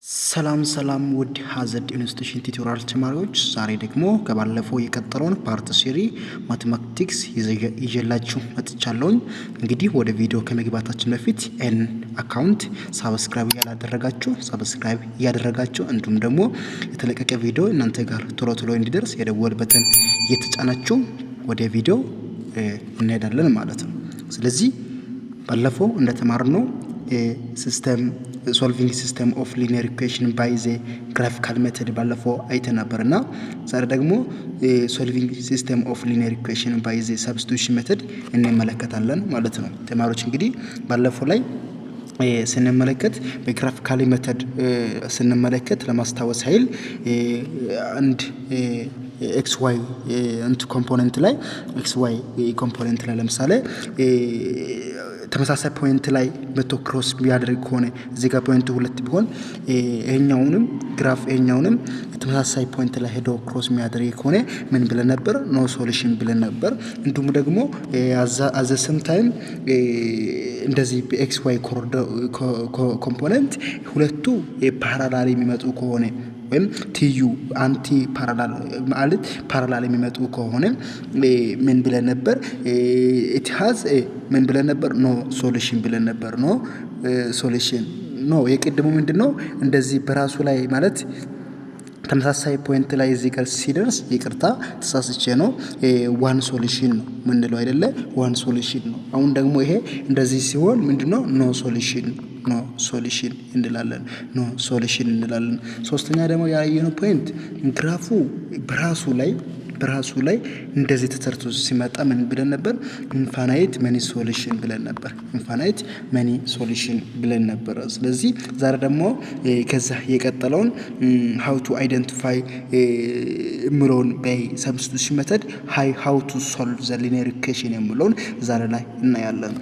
ሰላም ውድ ሀዘርድ ኢንስቲትዩሽን ቲዩቶሪያል ተማሪዎች፣ ዛሬ ደግሞ ከባለፈው የቀጠለውን ፓርት 3 ማቴማቲክስ ይዤላችሁ መጥቻለሁኝ። እንግዲህ ወደ ቪዲዮ ከመግባታችን በፊት ኤን አካውንት ሰብስክራይብ እያደረጋችሁ እንዲሁም ደግሞ የተለቀቀ ቪዲዮ እናንተ ጋር ቶሎ እንዲደርስ የደወል በተን እየተጫናችሁ ወደ ቪዲዮ እንሄዳለን ማለት ነው። ስለዚህ ባለፈው እንደተማርነው solving system of linear equation by the graphical method ባለፈው አይተን ነበርና ዛሬ ደግሞ solving system of linear equation by the substitution method እንመለከታለን ማለት ነው። ተማሪዎች እንግዲህ ባለፈው ላይ ስንመለከት በግራፊካሊ ሜተድ ስንመለከት ለማስታወስ ኃይል አንድ ኤክስ ዋይ ኮምፖነንት ላይ ኮምፖነንት ላይ ለምሳሌ ተመሳሳይ ፖይንት ላይ መቶ ክሮስ ቢያደርግ ሆነ እዚህ ጋር ፖይንቱ 2 ቢሆን ይሄኛውንም ግራፍ ይሄኛውንም ተመሳሳይ ፖይንት ላይ ሄዶ ክሮስ የሚያደርግ ሆነ ምን ብለን ነበር? ኖ ሶሉሽን ብለን ነበር። እንዲሁም ደግሞ አዘ ሰም ታይም እንደዚህ በኤክስ ዋይ ኮምፖነንት ሁለቱ ፓራላል የሚመጡ ከሆነ ወይም ቲዩ አንቲ ፓራላል ማለት ፓራላል የሚመጡ ከሆነ ምን ብለን ነበር? it has ምን ብለን ነበር? ኖ ሶሉሽን ብለን ነበር። ኖ ሶሉሽን ኖ የቀደሙ ምንድነው እንደዚህ በራሱ ላይ ማለት ተመሳሳይ ፖይንት ላይ እዚህ ጋር ሲደርስ ይቅርታ ተሳስቼ ነው ዋን ሶሉሽን ነው ምንለው አይደለ? ዋን ሶሉሽን ነው። አሁን ደግሞ ይሄ እንደዚህ ሲሆን ምንድነው? ኖ ሶሉሽን እንላለን። ሶስተኛ ደግሞ ያየነው ፖይንት ግራፉ በራሱ ላይ እንደዚህ ተሰርቶ ሲመጣ ምን ብለን ነበር? ኢንፋናይት መኒ ሶሉሽን ብለን ነበር። ስለዚህ ዛሬ ደግሞ ከዛ የቀጠለውን how to identify ምሎን by substitution method how to solve the linear equation የምለውን ዛሬ ላይ እናያለን።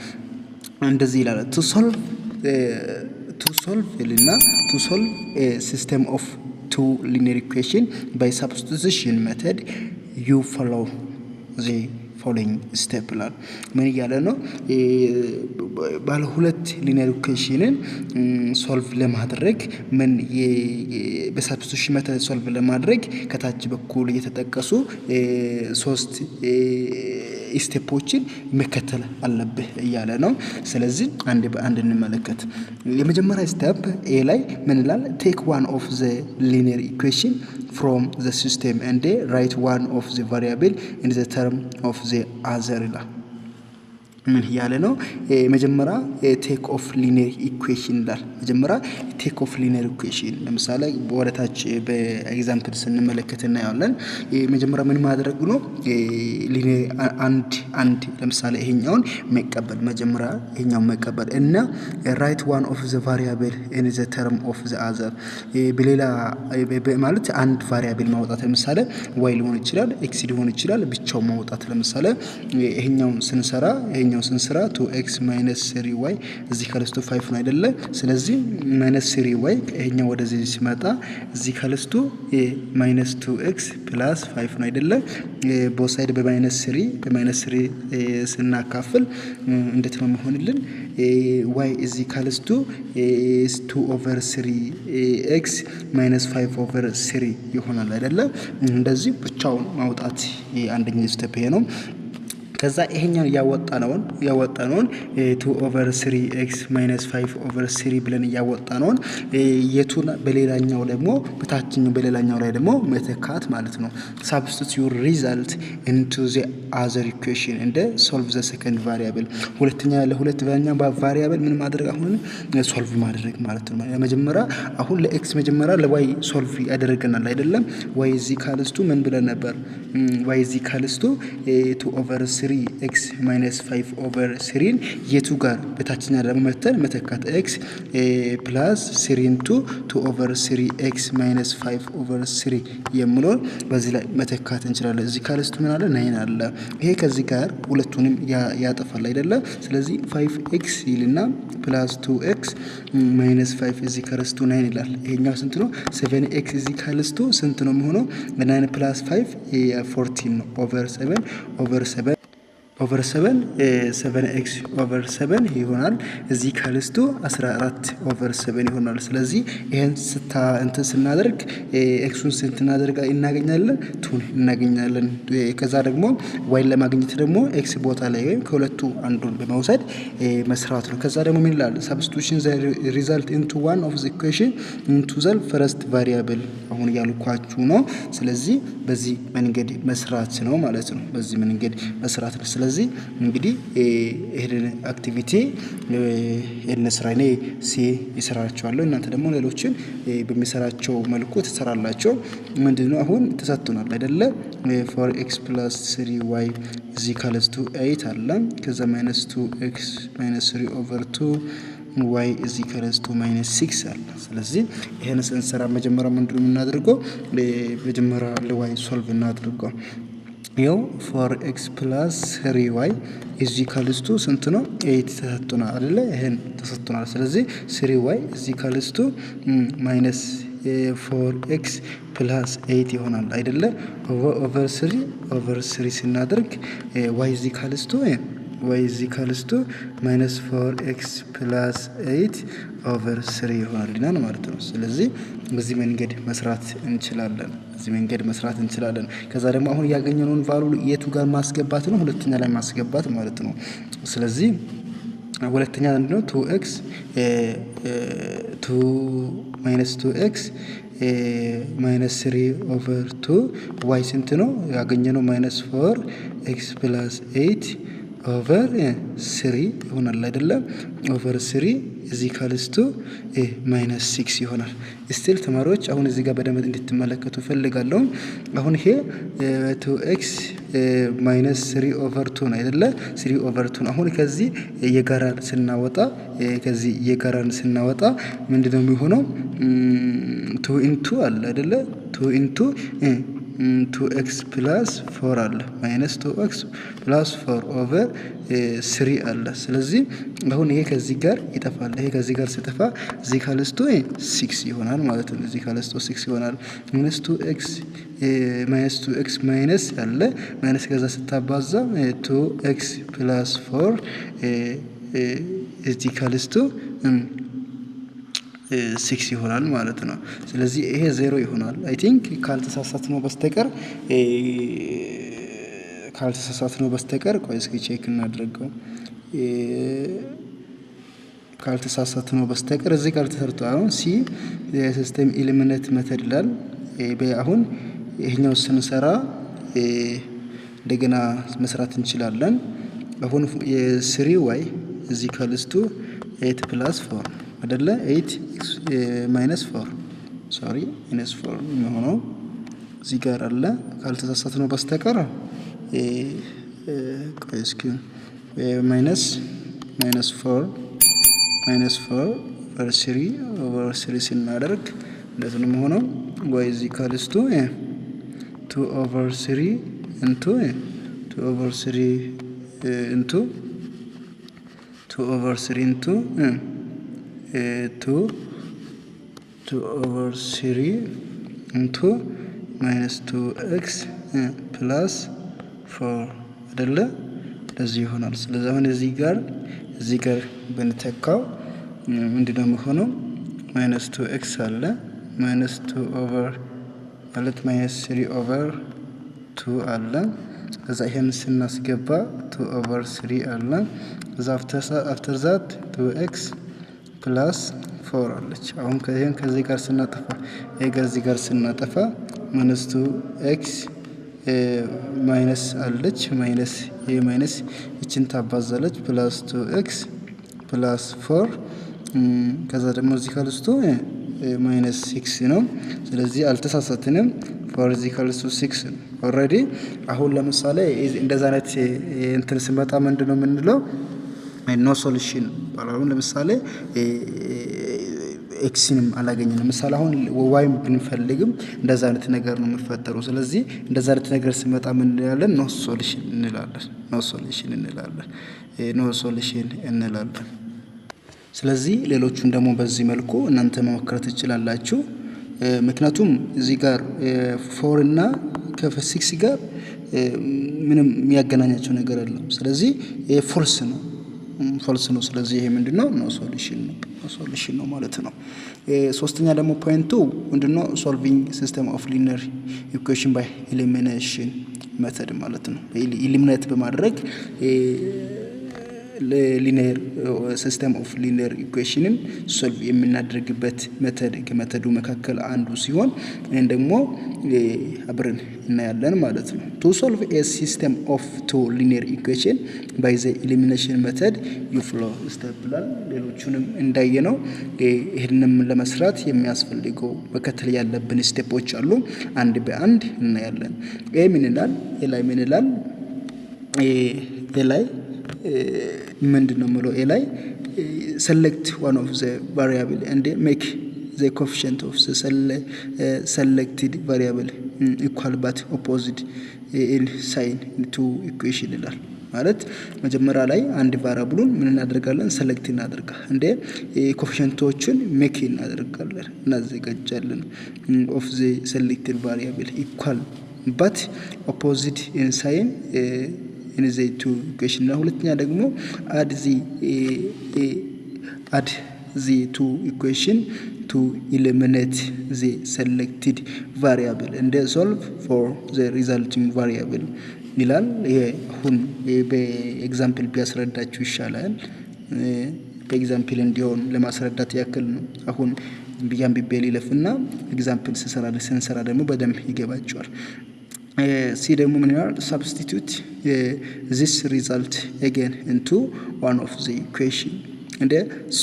እንደዚህ ይላል to solve a system of two linear equation by substitution method you follow the following step ላል ምን እያለ ነው? ባለ ሁለት ሊኒየር ኢኩዌሽንን ሶልቭ ለማድረግ ምን በሰብስቲቱሽን ሜተድ ሶልቭ ለማድረግ ከታች በኩል እየተጠቀሱ ሶስት ስቴፖችን መከተል አለብህ እያለ ነው። ስለዚህ አንድ በአንድ እንመለከት። የመጀመሪያ ስቴፕ ኤ ላይ ምን ይላል? take one of the linear equation from the system and write one of the variable in the term of the other ይላል። ምን ያለ ነው? መጀመሪያ ቴክ ኦፍ ሊኒየር ኢኩዌሽን ይላል። መጀመሪያ ቴክ ኦፍ ሊኒየር ኢኩዌሽን ለምሳሌ ወደታች በኤግዛምፕል ስንመለከት እናያለን። መጀመሪያ ምን ማድረግ ነው? ሊኒየር አንድ ለምሳሌ ይሄኛውን መቀበል እና ራይት ዋን ኦፍ ዘ ቫሪያብል ኢን ዘ ተርም ኦፍ ዘ አዘር በሌላ ማለት አንድ ቫሪያብል ማውጣት ለምሳሌ ዋይ ሊሆን ይችላል፣ ኤክስ ሊሆን ይችላል፣ ብቻው ማውጣት ለምሳሌ ይሄኛውን ስንሰራ 2x - 3y እዚህ ከለስቱ 5 ነው አይደለ? ስለዚህ -3y ይሄኛው ወደዚህ ሲመጣ እዚህ ከለስቱ -2x + 5 ነው አይደለ? ቦth ሳይድ በ-3 ስናካፍል እንዴት ነው የሚሆንልን? y እዚህ ከለስቱ 2/3x - 5/3 ይሆናል አይደለ? እንደዚህ ብቻውን ማውጣት አንደኛው ስቴፕ ይሄ ነው። ከዛ ይሄኛው ያወጣነውን 2/3x - 5/3 ብለን ያወጣነውን የቱን በሌላኛው ደግሞ በታችኛው በሌላኛው ላይ ደግሞ መተካት ማለት ነው። substitute result into the other equation and solve the second variable ለሁለተኛ ቫሪያብል ምን ማድረግ አሁን ሶልቭ ማድረግ ማለት ነው። መጀመሪያ አሁን ለኤክስ መጀመሪያ ለዋይ ሶልቭ ያደርገናል አይደለም? y እዚህ ካልስቱ ምን ብለን ነበር? y እዚህ ካልስቱ 2/3x - 5/3 የቱ ጋር በታችኛ ደግሞ መተካት x + 3 2/3x - 5/3 የምለውን በዚህ ላይ መተካት እንችላለን። እዚህ ካልስቱ ምን አለ? 9 አለ። ይሄ ከዚህ ጋር ሁለቱንም ያጠፋል አይደለ? ስለዚህ 5x ይልና +2x - 5 እዚህ ካልስቱ 9 ይላል። ይሄኛው ስንት ነው? 7x እዚህ ካልስቱ ስንት ነው የሚሆነው? 9 + 5 14 ነው /7 ኦቨር 7 7x ኦቨር 7 ይሆናል። እዚህ ካልስቱ 14 ኦቨር 7 ይሆናል። ስለዚህ ይሄን እንትን ስናደርግ ኤክሱን ስንት እናገኛለን? 2 እናገኛለን። ከዛ ደግሞ ዋይን ለማግኘት ደግሞ ኤክስ ቦታ ላይ ወይም ከሁለቱ አንዱን በመውሰድ መስራት ነው። ከዛ ደግሞ ምን ይላል? ሰብስቲቱሽን ዘ ሪዛልት ኢንቱ ዋን ኦፍ ዘ ኢኩዌሽን ኢንቱ ዘ ፈርስት ቫሪያብል አሁን ያልኳችሁ ነው። ስለዚህ በዚህ መንገድ መስራት ነው ማለት ነው። በዚህ መንገድ መስራት ነው። ስለዚህ እንግዲህ ይሄን አክቲቪቲ እንስራ። እኔ ሲ ይሰራቸዋለሁ፣ እናንተ ደግሞ ሌሎችን በሚሰራቸው መልኩ ትሰራላችሁ። ምንድነው አሁን ተሰጥቶናል አይደለ? 4x + 3y is equal to 8 አለ። ከዛ -2x - 3 ኦቨር 2 y is equal to -6 አለ። ስለዚህ ይሄን ስንሰራ መጀመሪያ ምንድነው የምናደርገው? መጀመሪያ ለy ሶልቭ እናድርገው። ይኸው 4x + 3y is equal to ስንት ነው? 8 ተሰጥቶናል አይደለ? ይሄን ተሰጥቶናል። ስለዚህ 3y is equal to -4x + 8 ይሆናል አይደለ? ኦቨር 3 ስናደርግ y is equal to -4x + 8 ኦቨር 3 ይሆናልናል ማለት ነው። ስለዚህ በዚህ መንገድ መስራት እንችላለን። ከዛ ደግሞ አሁን ያገኘነውን ቫልዩ የቱ ጋር ማስገባት ነው? ሁለተኛ ላይ ማስገባት ማለት ነው። ስለዚህ ሁለተኛ ምንድነው? 2x -3 ኦቨር 2 y ስንት ነው ያገኘነው? -4x + 8 ኦቨር 3 ይሆናል አይደለም? ኦቨር 3 is equal to -6 ይሆናል። ስቲል ተማሪዎች አሁን እዚህ ጋር በደንብ እንድትመለከቱ ፈልጋለሁ። አሁን ይሄ 2x -3 ኦቨር 2 ነው አይደለ? 3 ኦቨር 2 አሁን ከዚህ የጋራን ስናወጣ ምንድነው የሚሆነው? 2 ኢንቱ አለ አይደለ? 2 ኢንቱ 2x + 4 አለ -2x + 4 ኦቨር 3 አለ። ስለዚህ አሁን ይሄ ከዚህ ጋር ይጠፋል። ይሄ ከዚህ ጋር ሲጠፋ እዚህ ካልስቶ 6 ይሆናል ማለት ነው። እዚህ ካልስቶ 6 ይሆናል። -2x ማይነስ አለ ማይነስ ከዛ ስታባዛ 2x + 4 እዚህ ካልስቶ 6 ይሆናል ማለት ነው። ስለዚህ ይሄ 0 ይሆናል። አይ ቲንክ ካልተሳሳትነው በስተቀር ቆይ እስኪ ቼክ እናድርገው። ካልተሳሳትነው በስተቀር እዚህ ጋር ተሰርቷል። አሁን ሲ የሲስተም ኤሊመንት ሜተድ ይላል። አሁን ይሄኛው ስንሰራ እንደገና መስራት እንችላለን። አሁን የ3y እዚህ ካልስቱ 8 + 4 አይደለ? 8 -4 ሶሪ -4 የሚሆነው እዚህ ጋር አለ። ካልተሳሳትነው በስተቀር ቆይ እስኪ -4 ኦቨር 3 ስናደርግ እንደዚህ ነው የሚሆነው። y እዚህ ካልስቱ 2 ኦቨር 3 ኢንቱ 2 ኦቨር 3 ኢንቱ 2 ኦቨር 3 ኢንቱ 2 ኦቨር 3 ኢንቱ -2x + 4 አይደለ? እንደዚህ ይሆናል። ስለዚህ አሁን እዚህ ጋር ብንተካው ምንድነው የሚሆነው? -2x አለ -2 ኦቨር ማለት -3 ኦቨር 2 አለ። ከዛ ይሄን ስናስገባ 2 ኦቨር 3 አለ። ከዛ አፍተር ዛት 2x + 4 አለች። አሁን ከዚህ ጋር ስናጠፋ ከዚህ ጋር ስናጠፋ -2x ማይነስ አለች ማይነስ ይችን ታባዛለች +2x + 4 ከዛ ደግሞ እዚህ ካልስቶ -6 ነው። ስለዚህ አልተሳሳትንም። 4 እዚህ ካልስቶ 6 ነው ኦልሬዲ። አሁን ለምሳሌ እንደዛ አይነት እንትን ስመጣ ምንድነው የምንለው? ኖ ሶሉሽን ባላሉ ለምሳሌ ኤክስንም አላገኘንም። ለምሳሌ አሁን ዋይም ብንፈልግም እንደዛ አይነት ነገር ነው የሚፈጠረው። ስለዚህ እንደዛ አይነት ነገር ሲመጣ ምን እንላለን? ኖ ሶሉሽን እንላለን። ስለዚህ ሌሎቹን ደግሞ በዚህ መልኩ እናንተ መሞከር ትችላላችሁ። ምክንያቱም እዚህ ጋር 4 እና ከ6 ጋር ምንም የሚያገናኛቸው ነገር የለም። ስለዚህ ይሄ ፎልስ ነው። ስለዚህ ይሄ ምንድነው? ኖ ሶሉሽን ነው ማለት ነው። ሶስተኛ ደግሞ ፖይንቱ ምንድነው? ሶልቪንግ ሲስተም ኦፍ ሊኒየር ኢኩዌሽን ባይ ኤሊሚኔሽን ሜተድ ማለት ነው። ኢሊሚኔት በማድረግ ሊኒየር ሲስተም ኦፍ ሊኒየር ኢኩዌሽንን ሶልቭ የምናደርግበት ሜተድ ከሜተዱ መካከል አንዱ ሲሆን ይህን ደግሞ አብረን እናያለን ማለት ነው። ቱ ሶልቭ ኤ ሲስተም ኦፍ ቱ ሊኒየር ኢኩዌሽን ባይ ዘ ኤሊሚኔሽን ሜተድ ዩ ፎሎ ስቴፕ ብሏል። ሌሎቹንም እንዳየነው ይህንንም ለመስራት የሚያስፈልገው መከተል ያለብን ስቴፖች አሉ። አንድ በአንድ እናያለን። ምን ይላል? ምን ይላል? ላይ ምንድነው ምለው? ላይ select one of the variable and make the coefficient of the selected variable equal but opposite in sign to equation ይላል። ማለት መጀመሪያ ላይ አንድ ቫሪያብሉን ምን እናደርጋለን? ሰሌክት እናደርጋለን። እንደ ኮኤፊሺየንቶችን ሜክ እናደርጋለን፣ እናዘጋጃለን። ኦፍ ዘ selected variable equal but opposite in sign in the two equation እና ሁለተኛ ደግሞ add the two equation to eliminate the selected variable and solve for the resulting variable ይላል። ይሄ አሁን በኤግዛምፕል ቢያስረዳችሁ ይሻላል። በኤግዛምፕል እንዲሆን ለማስረዳት ያክል ነው። አሁን ቢያንብቤ ሊለፍና ኤግዛምፕል ስንሰራ ደግሞ በደንብ ይገባችኋል። ሲ ደግሞ ምን ይላል? substitute this result again into one of the equation and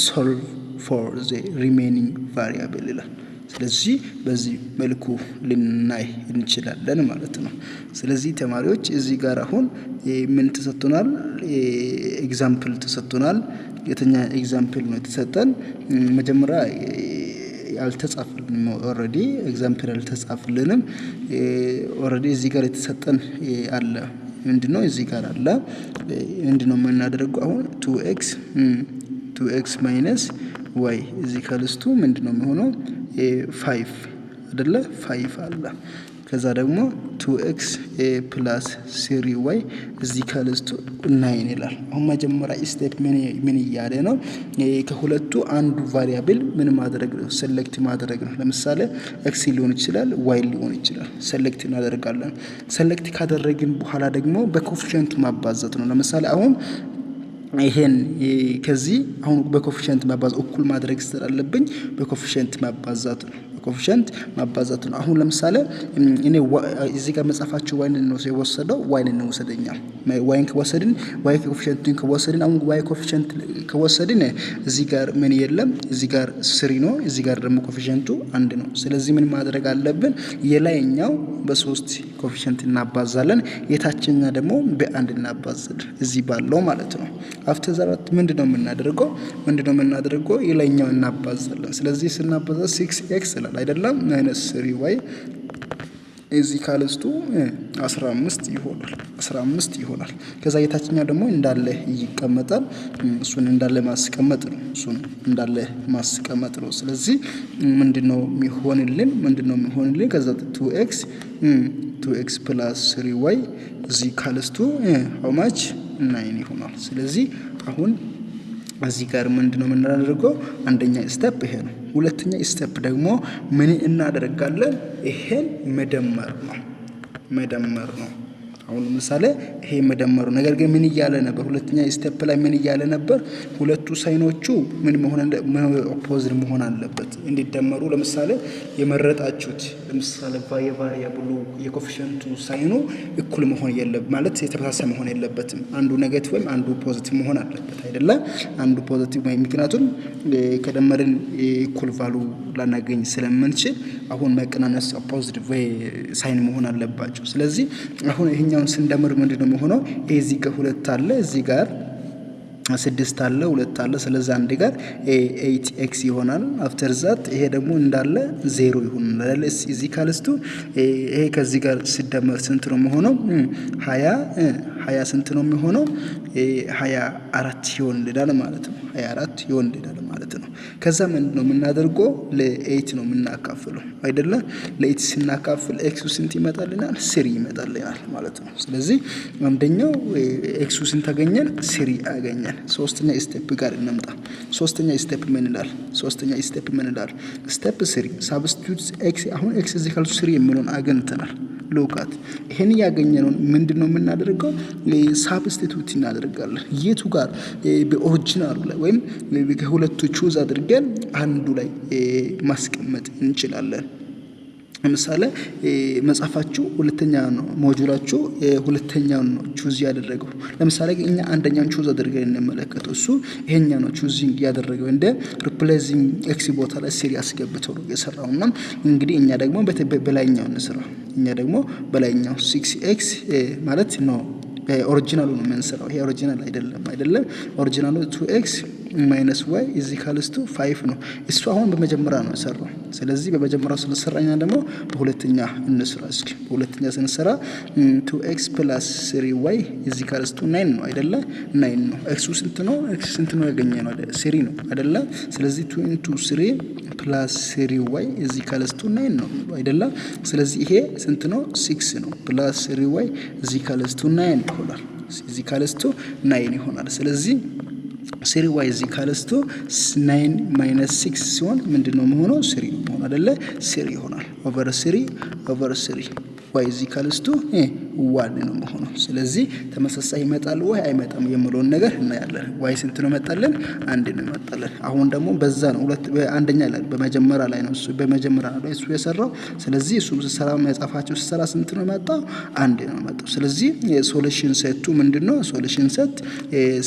solve for the remaining variable ይላል። ስለዚህ በዚህ መልኩ ልናይ እንችላለን ማለት ነው። ስለዚህ ተማሪዎች እዚህ ጋር አሁን ምን ተሰጥቶናል? ኤግዛምፕል ተሰጥቶናል። የተኛ ኤግዛምፕል ነው የተሰጠን? መጀመሪያ ያልተጻፈልን ኦሬዲ ኤግዛምፕል ያልተጻፈልንም ኦሬዲ እዚህ ጋር የተሰጠን አለ። ምንድነው እዚህ ጋር አለ? ምንድነው የምናደርገው አሁን? 2x minus y እዚህ ካልስቱ ምንድነው የሚሆነው? 5 አይደለ? 5 አለ። ከዛ ደግሞ 2x plus 3y እዚህ ካልስቱ 9 ይላል። አሁን መጀመሪያ ስቴፕ ምን እያለ ነው? ከሁለቱ አንዱ ቫሪያብል ምን ማድረግ ነው? ሴሌክት ማድረግ ነው። ለምሳሌ x ሊሆን ይችላል፣ y ሊሆን ይችላል። ሴሌክት እናደርጋለን። ሴሌክት ካደረግን በኋላ ደግሞ በኮኤፊሺየንት ማባዛት ነው። ለምሳሌ አሁን ይሄን ከዚህ አሁን በኮኤፊሺየንት ማባዛት እኩል ማድረግ ስላለብኝ በኮኤፊሺየንት ማባዛት ነው። ኮኤፊሺየንት ማባዛት ነው። አሁን ለምሳሌ እኔ እዚህ ጋር መጻፋችሁ ዋይን ነው የወሰደው፣ ዋይን ነው ወሰደኛ። ዋይን ከወሰድን ዋይ ኮኤፊሺየንቱን ከወሰድን አሁን ዋይ ኮኤፊሺየንት ከወሰድን እዚህ ጋር ምን የለም፣ እዚህ ጋር 3 ነው፣ እዚህ ጋር ደግሞ ኮኤፊሺየንቱ 1 ነው። ስለዚህ ምን ማድረግ አለብን? የላይኛው በ3 ኮኤፊሺየንት እናባዛለን፣ የታችኛ ደግሞ በ1 እናባዛለን፣ እዚህ ባለው ማለት ነው። አፍተር ዛት ምንድነው የምናደርገው? የላይኛው እናባዛለን። ስለዚህ ስናባዛ 6x ይላል አይደለም? -3y እዚህ ካልስቱ 15 ይሆናል። ከዛ የታችኛው ደግሞ እንዳለ ይቀመጣል። እሱን እንዳለ ማስቀመጥ ነው። ስለዚህ ምንድነው የሚሆንልን? ከዛ 2x plus 3y እዚህ ካልስቱ how much 9 ይሆናል። ስለዚህ አሁን እዚህ ጋር ምንድነው የምናደርገው? አንደኛ ስቴፕ ይሄ ነው። ሁለተኛ ስቴፕ ደግሞ ምን እናደርጋለን? ይሄን መደመር ነው። አሁን ለምሳሌ ይሄ መደመሩ ነገር ግን ምን እያለ ነበር? ሁለተኛ ስቴፕ ላይ ምን እያለ ነበር? ሁለቱ ሳይኖቹ ምን ኦፖዚት መሆን አለበት እንዲደመሩ። ለምሳሌ የመረጣችሁት ለምሳሌ የቫሪያብሉ የኮኤፊሺየንቱ ሳይኑ እኩል መሆን ማለት የተመሳሳይ መሆን የለበትም። አንዱ ኔጌቲቭ ወይም አንዱ ፖዚቲቭ መሆን አለበት አይደለ? አንዱ ፖዚቲቭ ወይ ምክንያቱም ከደመርን እኩል ቫሉ ላናገኝ ስለምንችል አሁን መቀናነስ ኦፖዚት ወይ ሳይን መሆን አለባቸው። ስለዚህ አሁን ይሄኛውን ስንደምር ምንድነው የሚሆነው? እዚህ ጋር 2 አለ፣ እዚህ ጋር 6 አለ፣ 2 አለ። ስለዚህ አንድ ጋር 8x ይሆናል። አፍተር ዛት ይሄ ደግሞ እንዳለ 0 ይሆናል። እዚህ ካልስቱ ይሄ ከዚህ ጋር ሲደመር ስንት ነው የሚሆነው? 20 ስንት ነው የሚሆነው? 24 ይሆንልናል ማለት ነው። 24 ይሆንልናል ማለት ነው። ከዛ ምንድነው የምናደርገው ለ8 ነው የምናካፍለው አይደለ? ለ8 ስናካፍል ኤክሱ ስንት ይመጣልናል? 3 ይመጣልናል ማለት ነው። ስለዚህ አንደኛው ኤክሱ ስንት አገኘን? 3 አገኘን። ሶስተኛ ስቴፕ ጋር እንምጣ። ሶስተኛ ስቴፕ ምን ይላል? ስቴፕ 3 ሳብስቲቱት ኤክስ። አሁን ኤክስ ኢዝ ኢኳል ቱ 3 የሚለውን አግኝተናል። ሎካት ይሄን ያገኘነውን ምንድነው የምናደርገው? ሳብስቲቱት እናደርጋለን። የቱ ጋር? በኦሪጂናሉ ላይ ወይም ከሁለቱ ቹዝ አድርገን አንዱ ላይ ማስቀመጥ እንችላለን። ለምሳሌ መጽሐፋችሁ ሁለተኛ ነው፣ ሞጁላችሁ ሁለተኛውን ነው ቹዝ ያደረገው። ለምሳሌ እኛ አንደኛውን ቹዝ አድርገን እንመለከተው። እሱ ይሄኛ ነው ቹዚንግ ያደረገው እንደ ሪፕሌሲንግ ኤክስ ቦታ ላይ 3 ያስገብተው ነው የሰራውና እንግዲህ እኛ ደግሞ በላይኛው እንስራ። እኛ ደግሞ በላይኛው 6x ማለት ነው ኦሪጂናሉ ነው የምንሰራው። ይሄ ኦሪጂናል አይደለም። ኦሪጂናሉ 2x ማይነስ y ኢዝ ኢኳልስ ቱ 5 ነው። እሱ አሁን በመጀመሪያ ነው የሰራው። ስለዚህ በመጀመሪያው ስለሰራኛ ደግሞ በሁለተኛ እንስራ። እስኪ በሁለተኛ ስንሰራ 2x + 3y ኢዝ ኢኳልስ ቱ 9 ነው አይደለ? 9 ነው። ኤክሱ ስንት ነው? ኤክስ ስንት ነው ያገኘነው? 3 ነው አይደለ? ስለዚህ 2 * 3 + 3y ኢዝ ኢኳልስ ቱ 9 ነው አይደለ? ስለዚህ ይሄ ስንት ነው? 6 ነው + 3y ኢዝ ኢኳልስ ቱ 9 ይሆናል። ኢዝ ኢኳልስ ቱ 9 ይሆናል። ስለዚህ 3y ኢዝ ኢኳልስ ቱ 9 - 6 ሲሆን ምንድነው የሚሆነው? 3 ነው የሚሆነው አይደለ? 3 ይሆናል ኦቨር 3 y ኢዝ ኢኳልስ ቱ 1 ነው የሚሆነው። ስለዚህ ተመሳሳይ ይመጣል ወይ አይመጣም የሚለውን ነገር እናያለን። y ስንት ነው መጣለን? 1 ነው መጣለን። አሁን ደግሞ በዛ ነው አንደኛ ላይ በመጀመሪያ ላይ ነው እሱ የሰራው። ስለዚህ እሱ ሲሰራ መጻፋቸው ሲሰራ ስንት ነው መጣው? 1 ነው መጣው። ስለዚህ ሶሉሽን ሴቱ ምንድነው? ሶሉሽን ሴት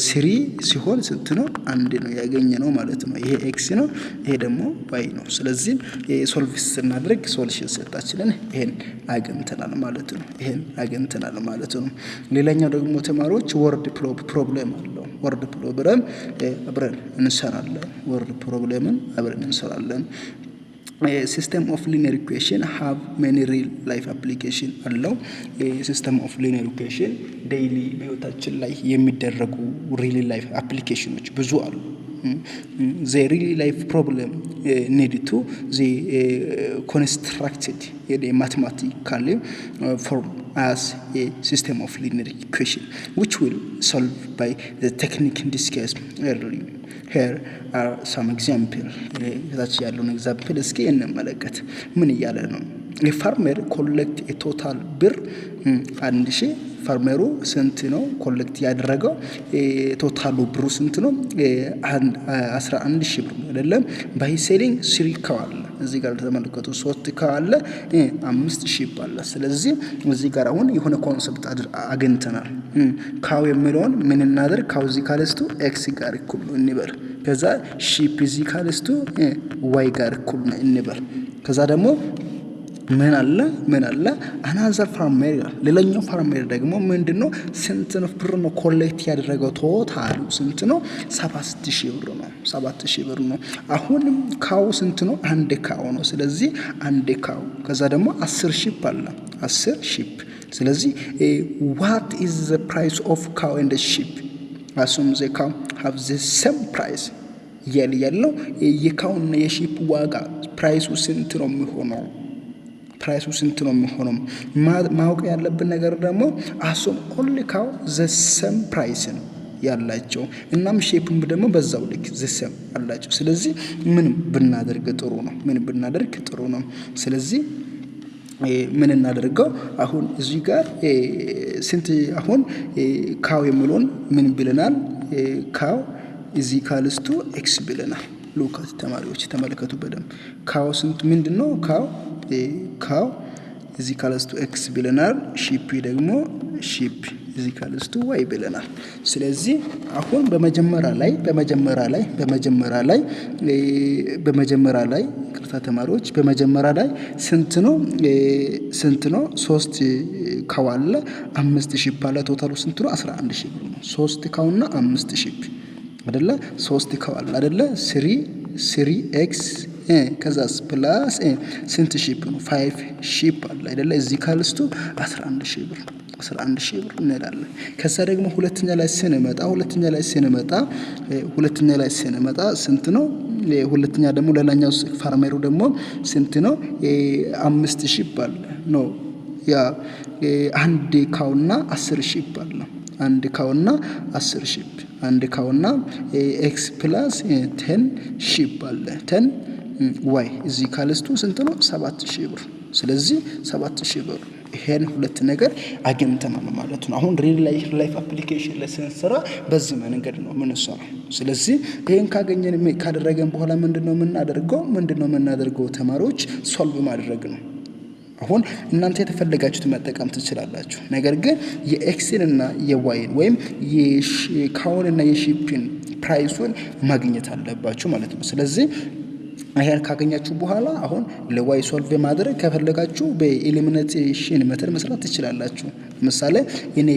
3 ሲሆን ስንት ነው? 1 ነው ያገኘነው ማለት ነው። ይሄ x ነው፣ ይሄ ደግሞ y ነው። ስለዚህ ሶልቭ ስናደርግ ሶሉሽን ሴታችንን ይሄን አግኝተናል ማለት ነው። ሌላኛው ደግሞ ተማሪዎች ወርድ ፕሮብሌም አለው። ወርድ ፕሮብሌም አብረን እንሰራለን። ሲስተም ኦፍ ሊኒየር ኢኩዌሽን ሃቭ ሜኒ ሪል ላይፍ አፕሊኬሽን አለው። ሲስተም ኦፍ ሊኒየር ኢኩዌሽን ዴይሊ በህይወታችን ላይ የሚደረጉ ሪል ላይፍ አፕሊኬሽኖች ብዙ አሉ። the really life problem need to the constructed mathematically form as a system of linear equation which will solve by the technique discussed earlier. Here are some example. ታች ያለውን ኤግዛምፕል እስኪ እንመለከት። ምን እያለ ነው? የፋርመር ኮሌክት የቶታል ብር 1000 ፋርመሩ ስንት ነው ኮሌክት ያደረገው? ቶታሉ ብሩ ስንት ነው? 11000 ብር ነው አይደለም? ባይ ሴሊንግ 3 ካው አለ እዚህ ጋር ተመልከቱ። 3 ካው አለ 5000 ይባላል። ስለዚህ እዚህ ጋር አሁን የሆነ ኮንሰፕት አግኝተናል። ካው የሚለውን ምን እናደርግ? ካው እዚህ ካለስቱ ኤክስ ጋር እኩል ነው እንበል። ከዛ ሺፕ እዚህ ካለስቱ ዋይ ጋር እኩል ነው እንበል። ከዛ ደግሞ ምን አለ አናዘር ፋርመር ይላል። ሌላኛው ፋርመር ደግሞ ምንድነው? ስንት ነው ብር ነው ኮሌክት ያደረገው? ቶታሉ ስንት ነው? 7000 ብር ነው። 7000 ብር ነው። አሁንም ካው ስንት ነው? 1 ካው ነው። ስለዚህ 1 ካው ከዛ ደግሞ 10 ሺፕ አለ 10 ሺፕ። ስለዚህ what is the price of cow and the sheep? assume the cow have the same price ያለው የካውና የሺፕ ዋጋ ፕራይሱ ስንት ነው የሚሆነው? ማወቅ ያለብን ነገር ደግሞ አሶም ኦንሊ ካው ዘ ሰም ፕራይስ ነው ያላቸው። እናም ሼፕም ደግሞ በዛው ልክ ዘ ሰም አላቸው። ስለዚህ ምን ብናደርግ ጥሩ ነው? ስለዚህ ምን እናደርገው? አሁን እዚህ ጋር ስንት አሁን ካው የሚለውን ምን ብለናል? ካው እዚህ ካልስቱ ኤክስ ብለናል። ሉካት ተማሪዎች ተመልከቱ በደንብ። ካው ስንት ምንድነው? ካው እዚህ ካልስቱ ኤክስ ብለናል። ሺፕ ደግሞ ሺፕ እዚህ ካልስቱ ዋይ ብለናል። ስለዚህ አሁን በመጀመሪያ ላይ ቅርታ ተማሪዎች በመጀመሪያ ላይ ስንት ነው? 3 ካው አለ 5 ሺፕ አለ። ቶታሉ ስንት ነው? 11000 ብር ነው። 3 ካውና 5 ሺፕ አይደለ? 3 ካው አለ አይደለ? 3x ከዛስ ፕላስ ስንት ሺፕ ነው? 5 ሺፕ አለ አይደለ? እዚህ ካልስቱ 11000 ብር እንላለን። ከዛ ደግሞ ሁለተኛ ላይ ስንመጣ ስንት ነው? ሁለተኛ ደግሞ ሌላኛው ፋርመሩ ደግሞ ስንት ነው? 5000 ይባላል ነው ያ አንድ ካውና 10,000 ይባላል። አንድ ካውና 10,000 አንድ ካውና ኤክስ ፕላስ 10,000 ይባላል። 10 ዋይ እዚህ ካልስቱ ስንት ነው? 7,000 ብር። ስለዚህ 7,000 ብር ይሄን ሁለት ነገር አግኝተናል ማለት ነው። አሁን ሪል ላይፍ አፕሊኬሽን ላይ ስንሰራ በዚህ መንገድ ነው የምንሰራው። ስለዚህ ይሄን ካደረገን በኋላ ምንድነው የምናደርገው? ተማሪዎች ሶልቭ ማድረግ ነው። አሁን እናንተ የተፈለጋችሁት መጠቀም ትችላላችሁ። ነገር ግን የኤክስን እና የዋይን ወይም የካውን እና የሺፕን ፕራይሱን ማግኘት አለባችሁ ማለት ነው። ስለዚህ ይሄን ካገኛችሁ በኋላ አሁን ለዋይ ሶልቭ ማድረግ ከፈለጋችሁ በኤሊሚኔሽን ሜተድ መስራት ትችላላችሁ። ለምሳሌ እኔ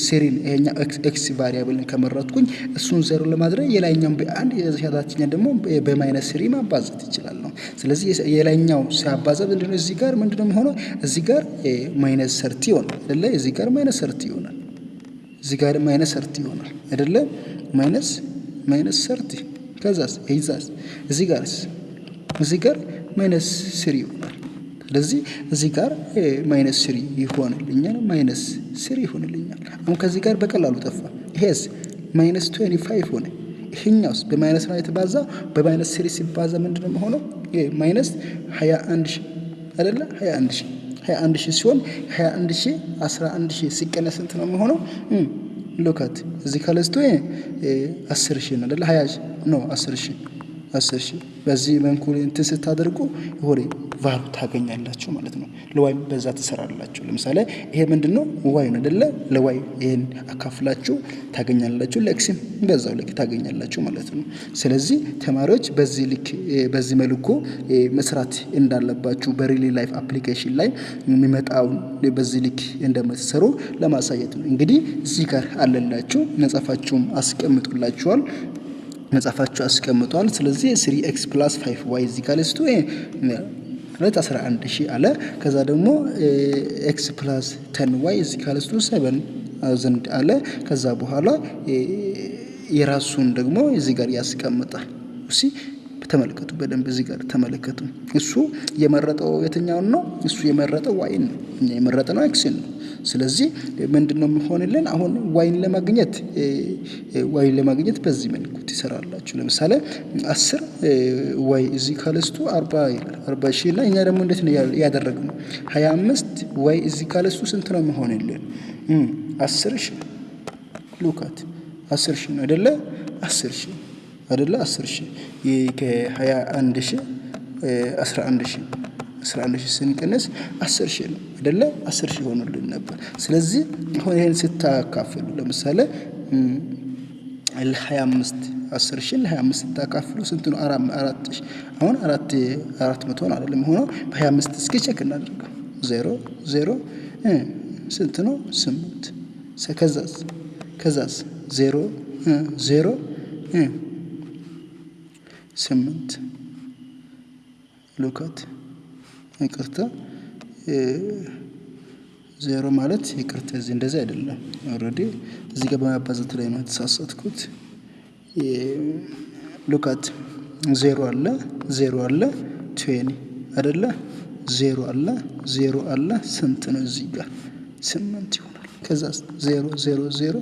ሴሪን ይሄኛ ኤክስ ቫሪያብልን ከመረጥኩኝ እሱን ዜሮ ለማድረግ የላይኛውን በአንድ የታችኛው ደግሞ በማይነስ 3 ማባዛት ይችላል ነው። ስለዚህ የላይኛው ሲያባዛ ምንድነው እዚህ ጋር ምንድነው የሚሆነው? እዚህ ጋር ማይነስ 30 ይሆናል አይደለ? እዚህ ጋር ማይነስ 30 ይሆናል። እዚህ ጋር ማይነስ 30 ይሆናል አይደለ? ማይነስ 30 ከዛስ ይዛስ እዚህ ጋር ማይነስ 3 ይሆናል። ስለዚህ እዚህ ጋር ማይነስ 3 ይሆንልኛል። ማይነስ 3 ይሆንልኛል። አሁን ከዚህ ጋር በቀላሉ ጠፋ። ይሄስ ማይነስ 25 ሆነ። ይሄኛውስ በማይነስ ነው የተባዛ። በማይነስ 3 ሲባዛ ምንድነው የሚሆነው? ማይነስ 21,000 አይደለ? 21,000 ሲሆን 21,000 11,000 ሲቀነስ ስንት ነው የሚሆነው? ሎካት እዚህ ካልስቶ 10,000 ነው አይደለ? 20 ነው 10,000 በዚህ መንኩ እንትን ስታደርጉ ይሆነ ቫሉ ታገኛላችሁ ማለት ነው። ለዋይ በዛ ተሰራላችሁ። ለምሳሌ ይሄ ምንድነው? ዋይ ነው አይደለ? ለዋይ ይሄን አካፍላችሁ ታገኛላችሁ። ለኤክስም በዛው ልክ ታገኛላችሁ ማለት ነው። ስለዚህ ተማሪዎች በዚህ መልኩ መስራት እንዳለባችሁ በሪሊ ላይፍ አፕሊኬሽን ላይ የሚመጣው በዚህ ልክ እንደምትሰሩ ለማሳየት ነው። እንግዲህ እዚህ ጋር አለላችሁ መጻፋችሁም አስቀምጡላችኋል። ስለዚህ 3x + 5y = 11,000 አለ። ከዛ ደግሞ x + 10y = 7,000 አለ። ከዛ በኋላ የራሱን ደግሞ እዚህ ጋር ያስቀምጣል። ተመልከቱ፣ በደንብ እዚህ ጋር ተመልከቱ። እሱ የመረጠው የትኛውን ነው? እሱ የመረጠው ዋይን ነው። እኛ የመረጠነው ኤክስን ነው። ስለዚህ ምንድነው የሚሆንልን? አሁን ዋይን ለማግኘት በዚህ መልኩ ትሰራላችሁ። ለምሳሌ 10 ዋይ እዚህ ካልስቱ 40 ይላል 40,000 እና እኛ ደግሞ እንዴት ነው ያደረግነው? 25 ዋይ እዚህ ካልስቱ ስንት ነው የሚሆንልን? 10,000 ሉካት 10,000 ነው አይደለ? 10,000 አይደለ? 10,000 ከ21,000 11,000 ስንቀንስ 10,000 ነው አይደለ? 10,000 ሆኖልን ነበር። ስለዚህ አሁን ይሄን ስታካፍሉ ለምሳሌ 25 10,000 ለ25 ስታካፍሉ ስንት ነው? 4,000 አሁን 400 ነው አይደለም ሆኖ በ25 እስኪ ቼክ እናድርገው። 0 0 ስንት ነው? 8 ከዛስ 0 0 8 ሉካት ይቅርታ 0 ማለት ይቅርታ እዚህ እንደዚህ አይደለም። ኦሬዲ እዚህ ጋር በማባዛት ላይ ነው የተሳሳትኩት። ሉካት 0 አለ 20 አይደለ? 0 አለ ስንት ነው? እዚህ ጋር 8 ይሆናል። ከዛ 0 0 0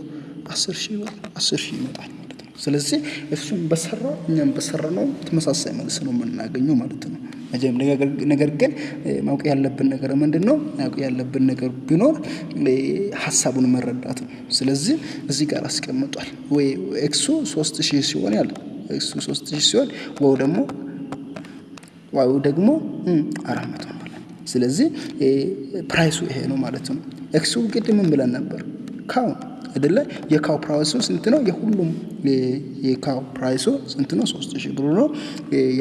10,000 ይመጣል ማለት ነው። ስለዚህ እሱም በሰራው እኛም በሰራነው ተመሳሳይ መልስ ነው የምናገኘው ማለት ነው። ነገር ግን ማወቅ ያለብን ነገር ምንድነው? ማወቅ ያለብን ነገር ቢኖር ሐሳቡን መረዳት ነው። ስለዚህ እዚህ ጋር አስቀምጧል። ወይ ኤክሱ 3000 ሲሆን ኤክሱ 3000 ሲሆን ዋው ደግሞ 400 ነው ማለት። ስለዚህ ፕራይሱ ይሄ ነው ማለት ነው። ኤክሱ ቅድም ምን ብለን ነበር? ካው አይደለ? የካው ፕራይሱ ስንት ነው? የሁሉም የካው ፕራይሱ ስንት ነው? 3000 ብር ነው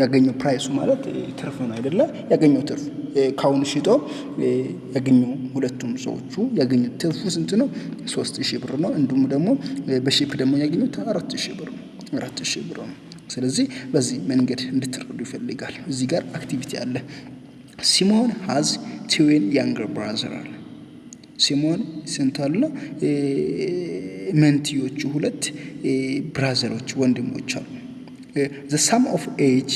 ያገኘው። ፕራይሱ ማለት ትርፍ ነው አይደለ? ያገኘው ትርፍ ካውን ሽጦ ያገኘው ሁለቱም ሰዎቹ ያገኙት ትርፉ ስንት ነው? 3000 ብር ነው። እንዲሁም ደግሞ በሺፕ ደግሞ ያገኙት 4000 ብር ነው። 4000 ብር ነው። ስለዚህ በዚህ መንገድ እንድትረዱ ይፈልጋል። እዚህ ጋር አክቲቪቲ አለ። ሲሞን ሃዝ 2 younger brother አለ። ሲሞን ስንት አለ? መንትዮቹ 2 ብራዘሮች ወንድሞች አሉ። the sum of age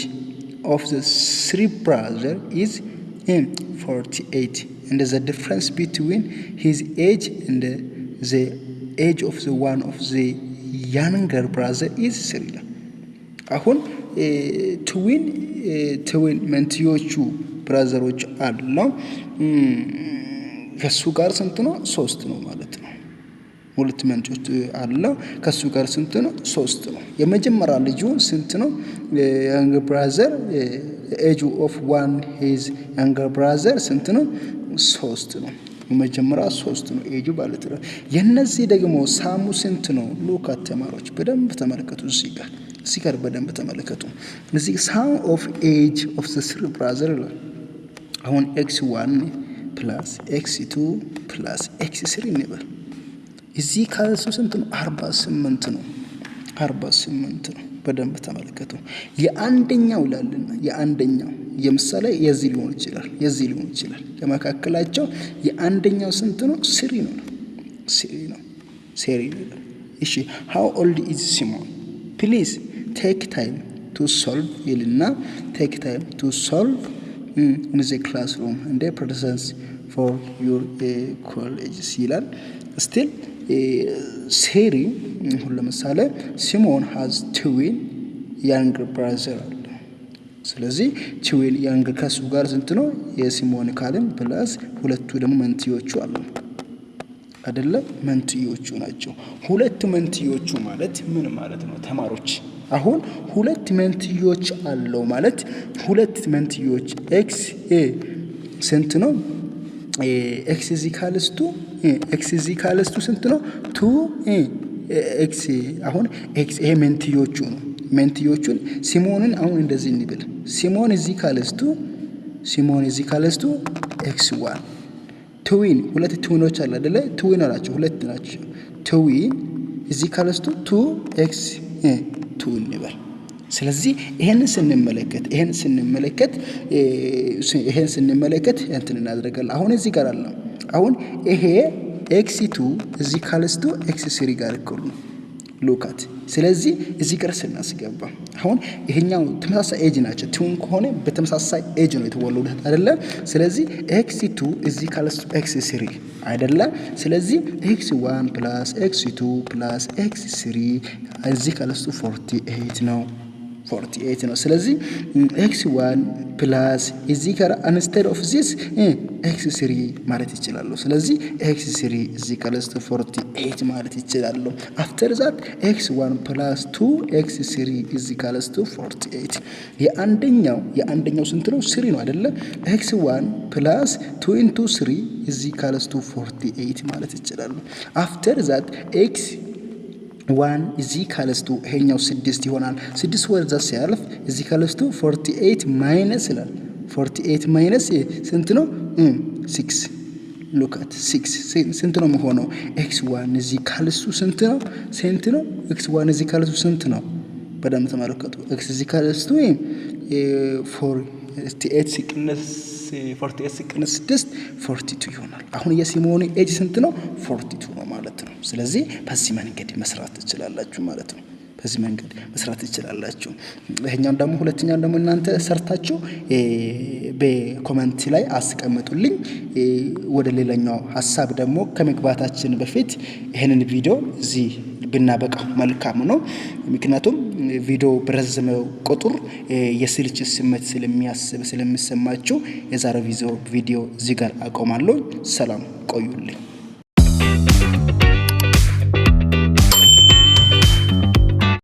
of the three brothers is 48, and the difference between his age and the age of the one of the younger brother is 3. አሁን ትዊን መንትዮቹ ብራዘሮች አለው ከሱ ጋር ስንት ነው? 3 ነው ማለት ነው። ሁለት መንትዮች አለው ከሱ ጋር ስንት ነው? 3 ነው። የመጀመሪያ ልጁ ስንት ነው? younger brother age of one his younger brother ስንት ነው? 3 ነው። የመጀመሪያ 3 ነው ኤጁ ማለት ነው። የነዚህ ደግሞ ሳሙ ስንት ነው? ሉካት ተማሪዎች በደንብ ተመልከቱ። እዚህ ጋር በደንብ ተመልከቱ። እዚህ ሳም ኦፍ ኤጅ ኦፍ ዘ three brother ይላል። አሁን x1 ፕላስ x2 ፕላስ x3 እንበል። እዚህ ካልሱ ስንት ነው? 48 ነው። 48 ነው። በደንብ ተመልከቱ። የአንደኛው ላልና የአንደኛው የምሳሌ የዚህ ሊሆን ይችላል የመካከላቸው የአንደኛው ስንት ነው? 3 ነው። 3 ነው። እሺ how old is Simon? Please take time to solve ይልና take time to solve in the classroom and the presence for your college ይላል። still ሴሪ ለምሳሌ ሲሞን has twin younger brother አለ። ስለዚህ twin younger ከሱ ጋር ስንት ነው? የሲሞን ካልን ፕላስ ሁለቱ ደግሞ መንትዮቹ አሉ አይደለ? መንትዮቹ ናቸው። ሁለት መንትዮቹ ማለት ምን ማለት ነው ተማሪዎች? አሁን ሁለት መንትዮች አለው ማለት ሁለት መንትዮች ኤክስ ስንት ነው? ኤክስ ኢዚካልስቱ ስንት ነው? 2 ኤክስ አሁን ኤክስ መንትዮቹ ነው። መንትዮቹን ሲሞንን አሁን እንደዚህ እንብል። ሲሞን ኢዚካልስቱ x1 ትዊን ሁለት ትዊኖች አለ አይደለ? ትዊን አላቸው ሁለት ናቸው። ትዊን ኢዚካልስቱ 2x2 እንበል። ስለዚህ ይሄንን ስንመለከት እንትን እናደርጋለን። አሁን እዚህ ጋር አለ። አሁን ይሄ x2 ኢዚካልስቱ x3 ጋር እኩል ነው። ሉካት ስለዚህ እዚህ ጋር ስናስገባ አሁን ይሄኛው ተመሳሳይ ኤጅ ናቸው። ትዊን ከሆነ በተመሳሳይ ኤጅ ነው የተወለዱት አይደለ? ስለዚህ x2 ኢዚካልስ x3 አይደለ? ስለዚህ x1 + x2 + x3 ኢዚካልስ 48 ነው። 48 ነው። ስለዚህ x1 + እዚህ ጋር instead of this x3 ማለት ይችላል። ስለዚህ x3 ኢዚካልስ 48 ማለት ይችላል። after that x1 + 2x3 ኢዚካልስ 48 የአንደኛው ስንት ነው? 3 ነው አይደለ? x1 + 2 into 3 ኢዚካልስ 48 ማለት ይችላል። after that x1 ኢዚካልስ ይሄኛው 6 ይሆናል። 6 ወርዛ ሲያልፍ ኢዚካልስ 48 ማይነስ ይላል። 48 ማይነስ ስንት ነው? 6 ሉካት 6 ስንት ነው የሚሆነው? x1 ኢዚካልስ ስንት ነው? x1 ኢዚካልስ ስንት ነው? በደንብ ተመልከቱ። x ኢዚካልስ 48 ሲቀነስ 42 ይሆናል። አሁን የሲሞኒ ኤጅ ስንት ነው? 42 ነው ማለት ነው። ስለዚህ በዚህ መንገድ መስራት ትችላላችሁ ማለት ነው። ይሄኛው ደግሞ ሁለተኛው ደግሞ እናንተ ሰርታችሁ በኮሜንት ላይ አስቀምጡልኝ። ወደ ሌላኛው ሐሳብ ደግሞ ከመግባታችን በፊት ይሄንን ቪዲዮ እዚህ ብናበቃው መልካም ነው። ምክንያቱም ቪዲዮ በረዘመው ቁጥር የስልች ስሜት ስለሚሰማችሁ የዛሬው ቪዲዮ እዚህ ጋር አቆማለሁ። ሰላም ቆዩልኝ።